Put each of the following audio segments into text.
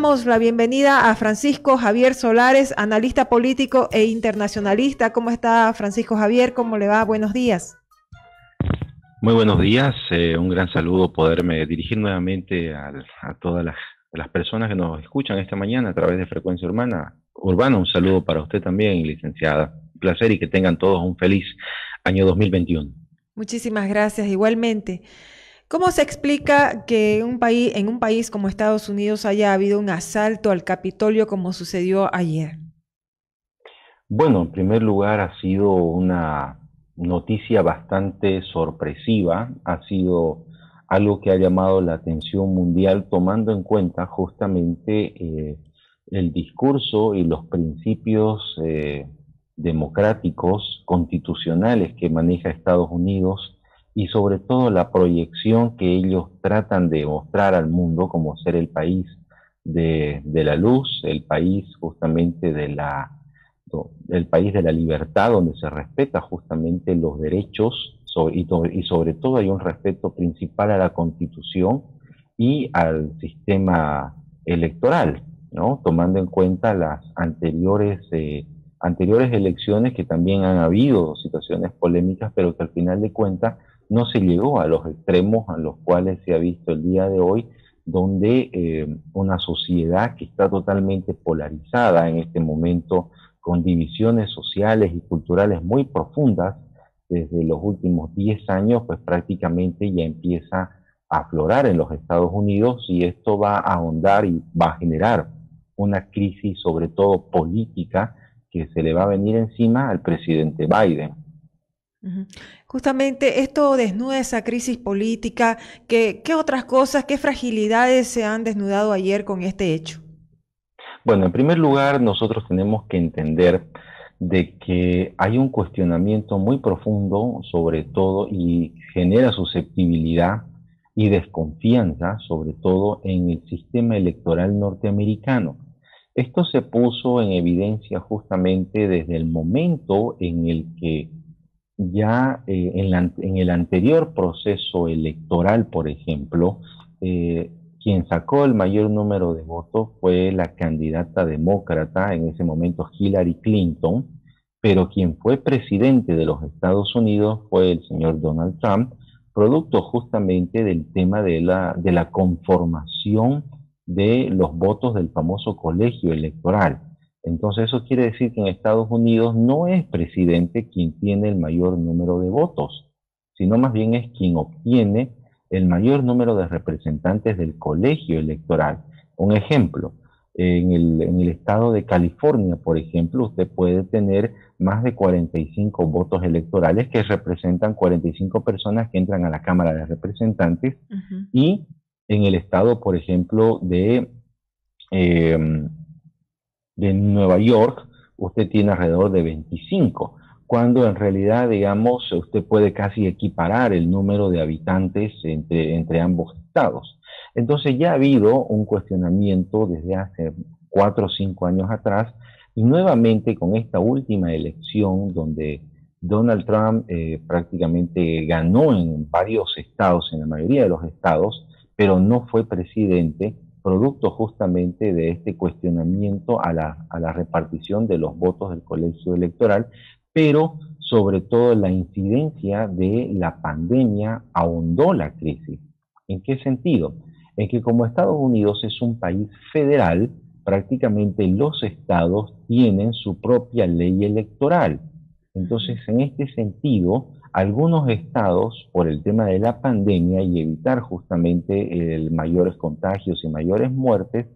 damos la bienvenida a Francisco Javier Solares, analista político e internacionalista. ¿Cómo está Francisco Javier? ¿Cómo le va? Buenos días. Muy buenos días, un gran saludo poderme dirigir nuevamente a todas las personas que nos escuchan esta mañana a través de Frecuencia Urbana. Un saludo para usted también, licenciada. Un placer y que tengan todos un feliz año 2021. Muchísimas gracias, igualmente. ¿Cómo se explica que en un país como Estados Unidos haya habido un asalto al Capitolio como sucedió ayer? Bueno, en primer lugar ha sido una noticia bastante sorpresiva, ha sido algo que ha llamado la atención mundial tomando en cuenta justamente el discurso y los principios democráticos, constitucionales que maneja Estados Unidos y sobre todo la proyección que ellos tratan de mostrar al mundo como ser el país de la luz, el país justamente el país de la libertad, donde se respeta justamente los derechos y sobre todo hay un respeto principal a la Constitución y al sistema electoral, ¿no? Tomando en cuenta las anteriores elecciones que también han habido situaciones polémicas, pero que al final de cuentas no se llegó a los extremos a los cuales se ha visto el día de hoy, donde una sociedad que está totalmente polarizada en este momento, con divisiones sociales y culturales muy profundas, desde los últimos 10 años, pues prácticamente ya empieza a aflorar en los Estados Unidos y esto va a ahondar y va a generar una crisis, sobre todo política, que se le va a venir encima al presidente Biden. Justamente esto desnuda esa crisis política. ¿Qué otras cosas, qué fragilidades se han desnudado ayer con este hecho? Bueno, en primer lugar, nosotros tenemos que entender de que hay un cuestionamiento muy profundo sobre todo y genera susceptibilidad y desconfianza, sobre todo en el sistema electoral norteamericano. Esto se puso en evidencia justamente desde el momento en el que ya en el anterior proceso electoral, por ejemplo, quien sacó el mayor número de votos fue la candidata demócrata, en ese momento Hillary Clinton, pero quien fue presidente de los Estados Unidos fue el señor Donald Trump, producto justamente del tema de la conformación de los votos del famoso colegio electoral. Entonces eso quiere decir que en Estados Unidos no es presidente quien tiene el mayor número de votos, sino más bien es quien obtiene el mayor número de representantes del colegio electoral. Un ejemplo, en el estado de California, por ejemplo, usted puede tener más de 45 votos electorales que representan 45 personas que entran a la Cámara de Representantes. Y en el estado, por ejemplo, de Nueva York, usted tiene alrededor de 25, cuando en realidad, digamos, usted puede casi equiparar el número de habitantes entre ambos estados. Entonces ya ha habido un cuestionamiento desde hace 4 o 5 años atrás, y nuevamente con esta última elección donde Donald Trump prácticamente ganó en varios estados, en la mayoría de los estados, pero no fue presidente, producto justamente de este cuestionamiento a la repartición de los votos del colegio electoral, pero sobre todo la incidencia de la pandemia ahondó la crisis. ¿En qué sentido? En que como Estados Unidos es un país federal, prácticamente los estados tienen su propia ley electoral. Entonces, en este sentido, algunos estados, por el tema de la pandemia y evitar justamente mayores contagios y mayores muertes,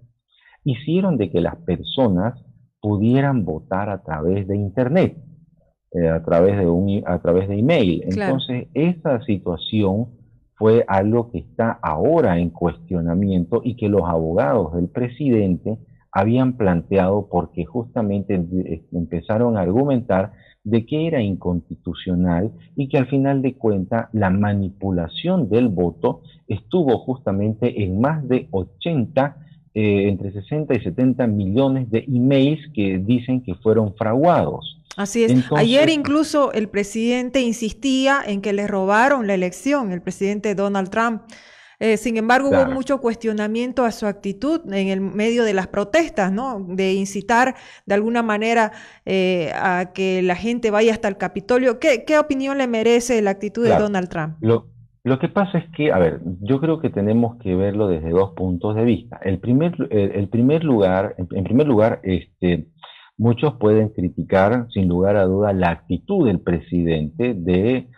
hicieron de que las personas pudieran votar a través de Internet, a través de email. Claro. Entonces, esa situación fue algo que está ahora en cuestionamiento y que los abogados del presidente habían planteado porque justamente empezaron a argumentar de que era inconstitucional y que al final de cuentas la manipulación del voto estuvo justamente en más de 80, entre 60 y 70 millones de emails que dicen que fueron fraguados. Así es. Ayer Entonces, incluso el presidente insistía en que le robaron la elección, el presidente Donald Trump. Sin embargo, hubo Claro, mucho cuestionamiento a su actitud en el medio de las protestas, ¿no? De incitar de alguna manera a que la gente vaya hasta el Capitolio. ¿Qué opinión le merece la actitud de claro. Donald Trump? Lo que pasa es que, a ver, yo creo que tenemos que verlo desde dos puntos de vista. El primer lugar, en primer lugar, muchos pueden criticar, sin lugar a duda, la actitud del presidente de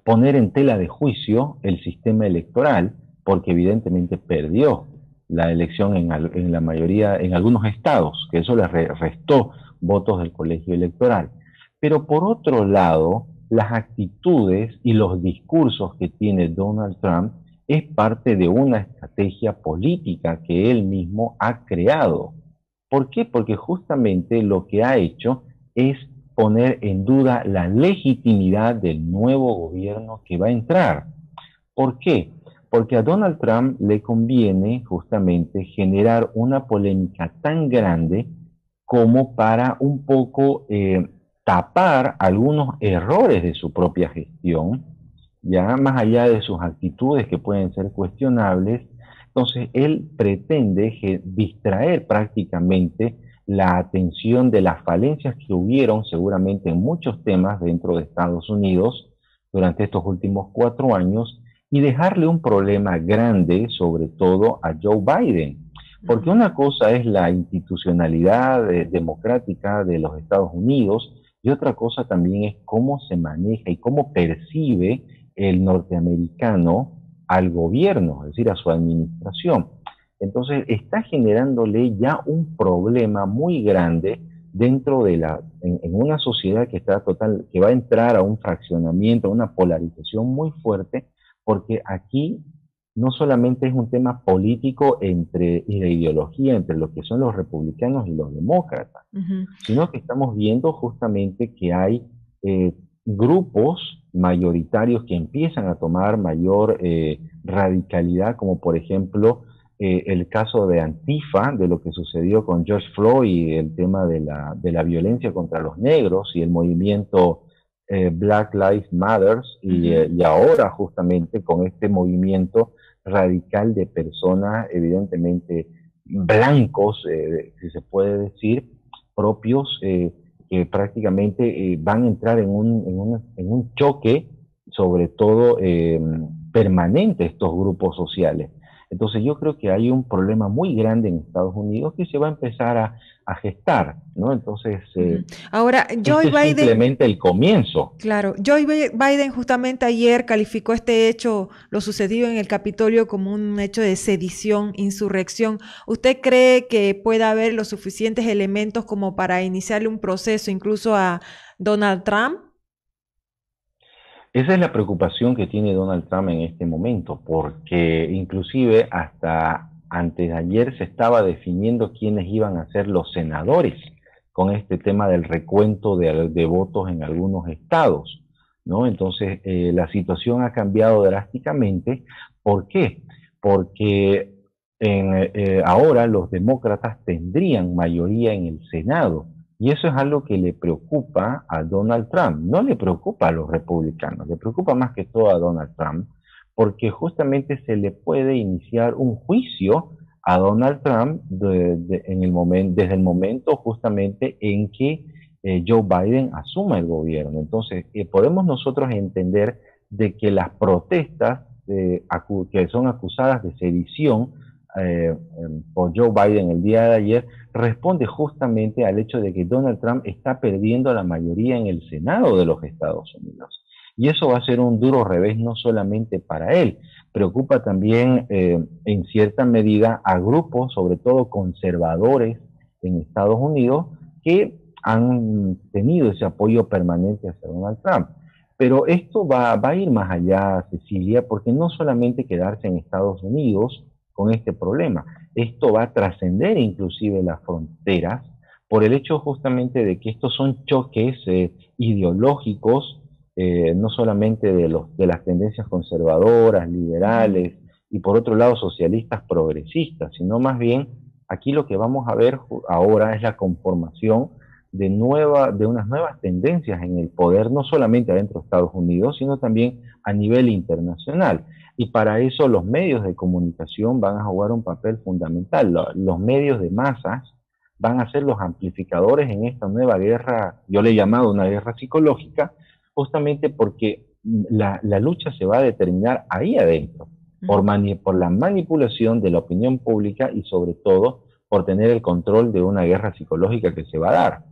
poner en tela de juicio el sistema electoral, porque evidentemente perdió la elección en la mayoría, en algunos estados, que eso le restó votos del colegio electoral. Pero por otro lado, las actitudes y los discursos que tiene Donald Trump es parte de una estrategia política que él mismo ha creado. ¿Por qué? Porque justamente lo que ha hecho es poner en duda la legitimidad del nuevo gobierno que va a entrar. ¿Por qué? Porque a Donald Trump le conviene justamente generar una polémica tan grande como para un poco tapar algunos errores de su propia gestión, ya más allá de sus actitudes que pueden ser cuestionables. Entonces él pretende distraer prácticamente la atención de las falencias que hubieron seguramente en muchos temas dentro de Estados Unidos durante estos últimos 4 años y dejarle un problema grande, sobre todo a Joe Biden. Porque Ujú. una cosa es la institucionalidad democrática de los Estados Unidos y otra cosa también es cómo se maneja y cómo percibe el norteamericano al gobierno, es decir, a su administración. Entonces está generándole ya un problema muy grande dentro de en una sociedad que está que va a entrar a un fraccionamiento, a una polarización muy fuerte, porque aquí no solamente es un tema político y de ideología entre lo que son los republicanos y los demócratas, Ujú. sino que estamos viendo justamente que hay eh, grupos mayoritarios que empiezan a tomar mayor radicalidad, como por ejemplo el caso de Antifa, de lo que sucedió con George Floyd y el tema de la violencia contra los negros y el movimiento Black Lives Matter Ujú. y ahora justamente con este movimiento radical de personas evidentemente blancos, si se puede decir, propios que prácticamente van a entrar en un choque, sobre todo permanente, estos grupos sociales. Entonces yo creo que hay un problema muy grande en Estados Unidos que se va a empezar a gestar, ¿no? Entonces, Ujú. Ahora, este es simplemente el comienzo. claro, Biden justamente ayer calificó este hecho, lo sucedido en el Capitolio, como un hecho de sedición, insurrección. ¿Usted cree que pueda haber los suficientes elementos como para iniciarle un proceso incluso a Donald Trump? Esa es la preocupación que tiene Donald Trump en este momento, porque inclusive hasta antes de ayer se estaba definiendo quiénes iban a ser los senadores con este tema del recuento de votos en algunos estados, ¿no? Entonces, la situación ha cambiado drásticamente. ¿Por qué? Porque ahora los demócratas tendrían mayoría en el Senado. Y eso es algo que le preocupa a Donald Trump. No le preocupa a los republicanos, le preocupa más que todo a Donald Trump, porque justamente se le puede iniciar un juicio a Donald Trump desde el momento justamente en que Joe Biden asuma el gobierno. Entonces, podemos nosotros entender de que las protestas que son acusadas de sedición por Joe Biden el día de ayer responde justamente al hecho de que Donald Trump está perdiendo la mayoría en el Senado de los Estados Unidos. Y eso va a ser un duro revés no solamente para él, preocupa también en cierta medida a grupos, sobre todo conservadores en Estados Unidos, que han tenido ese apoyo permanente hacia Donald Trump. Pero esto va a ir más allá, Cecilia, porque no solamente quedarse en Estados Unidos con este problema, esto va a trascender inclusive las fronteras por el hecho justamente de que estos son choques ideológicos, no solamente de las tendencias conservadoras, Ujú. liberales y por otro lado socialistas progresistas, sino más bien aquí lo que vamos a ver ahora es la conformación de unas nuevas tendencias en el poder, no solamente adentro de Estados Unidos, sino también a nivel internacional. Y para eso los medios de comunicación van a jugar un papel fundamental. Los medios de masas van a ser los amplificadores en esta nueva guerra, yo le he llamado una guerra psicológica, justamente porque la lucha se va a determinar ahí adentro, por la manipulación de la opinión pública y sobre todo por tener el control de una guerra psicológica que se va a dar.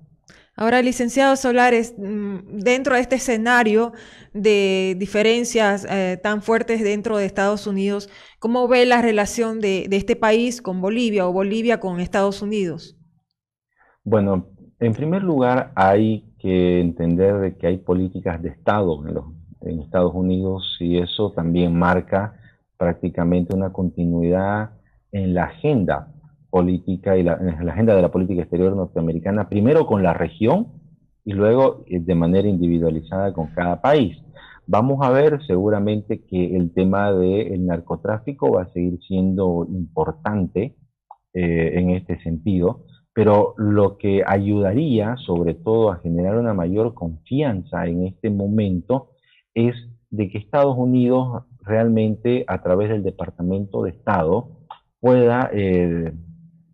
Ahora, licenciado Solares, dentro de este escenario de diferencias tan fuertes dentro de Estados Unidos, ¿cómo ve la relación de este país con Bolivia o Bolivia con Estados Unidos? Bueno, en primer lugar hay que entender de que hay políticas de Estado en Estados Unidos y eso también marca prácticamente una continuidad en la agenda política y en la agenda de la política exterior norteamericana, primero con la región y luego de manera individualizada con cada país. Vamos a ver seguramente que el tema del narcotráfico va a seguir siendo importante en este sentido, pero lo que ayudaría sobre todo a generar una mayor confianza en este momento es de que Estados Unidos realmente a través del Departamento de Estado pueda,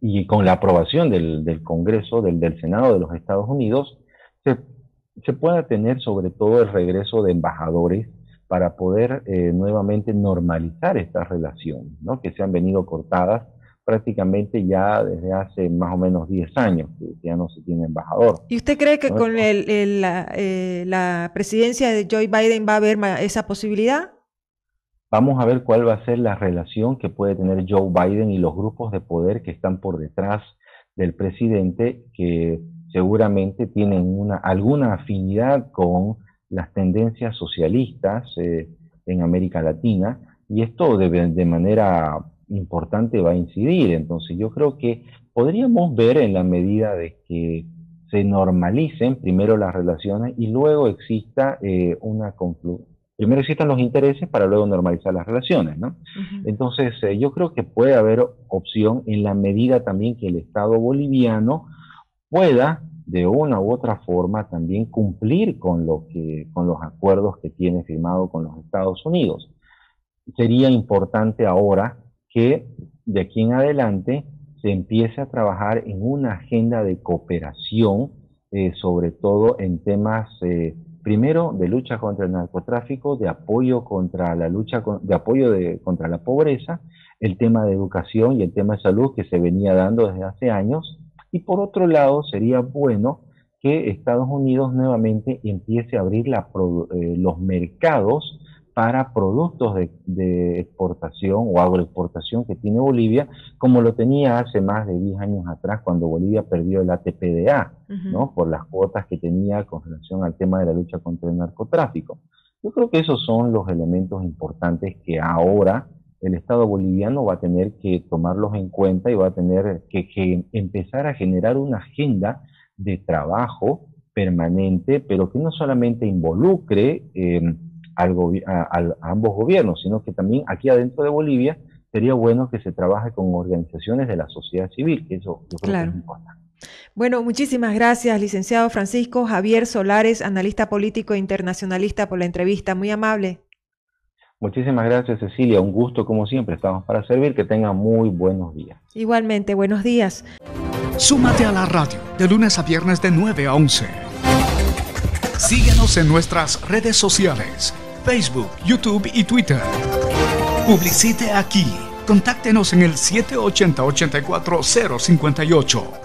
y con la aprobación del Congreso, del Senado de los Estados Unidos, se pueda tener sobre todo el regreso de embajadores para poder nuevamente normalizar estas relaciones, ¿no? Que se han venido cortadas prácticamente ya desde hace más o menos 10 años, que ya no se tiene embajador. ¿Y usted cree que con la presidencia de Joe Biden va a haber esa posibilidad? Vamos a ver cuál va a ser la relación que puede tener Joe Biden y los grupos de poder que están por detrás del presidente, que seguramente tienen alguna afinidad con las tendencias socialistas en América Latina, y esto de manera importante va a incidir. Entonces yo creo que podríamos ver en la medida de que se normalicen primero las relaciones y luego exista primero existan los intereses para luego normalizar las relaciones, ¿no? Entonces yo creo que puede haber opción en la medida también que el Estado boliviano pueda de una u otra forma también cumplir con los acuerdos que tiene firmado con los Estados Unidos. Sería importante ahora que de aquí en adelante se empiece a trabajar en una agenda de cooperación, sobre todo en temas, primero, de lucha contra el narcotráfico, de apoyo contra la contra la pobreza, el tema de educación y el tema de salud que se venía dando desde hace años. Y por otro lado, sería bueno que Estados Unidos nuevamente empiece a abrir los mercados para productos de exportación o agroexportación que tiene Bolivia, como lo tenía hace más de 10 años atrás, cuando Bolivia perdió el ATPDA, ¿no? Por las cuotas que tenía con relación al tema de la lucha contra el narcotráfico. Yo creo que esos son los elementos importantes que ahora el Estado boliviano va a tener que tomarlos en cuenta y va a tener que empezar a generar una agenda de trabajo permanente, pero que no solamente involucre a ambos gobiernos, sino que también aquí adentro de Bolivia sería bueno que se trabaje con organizaciones de la sociedad civil, que eso yo creo que es importante. Bueno, muchísimas gracias, licenciado Francisco Javier Solares, analista político e internacionalista, por la entrevista. Muy amable. Muchísimas gracias, Cecilia. Un gusto, como siempre. Estamos para servir. Que tengan muy buenos días. Igualmente, buenos días. Súmate a la radio de lunes a viernes de 9 a 11. Síguenos en nuestras redes sociales, Facebook, YouTube y Twitter. Publicite aquí. Contáctenos en el 780-84058.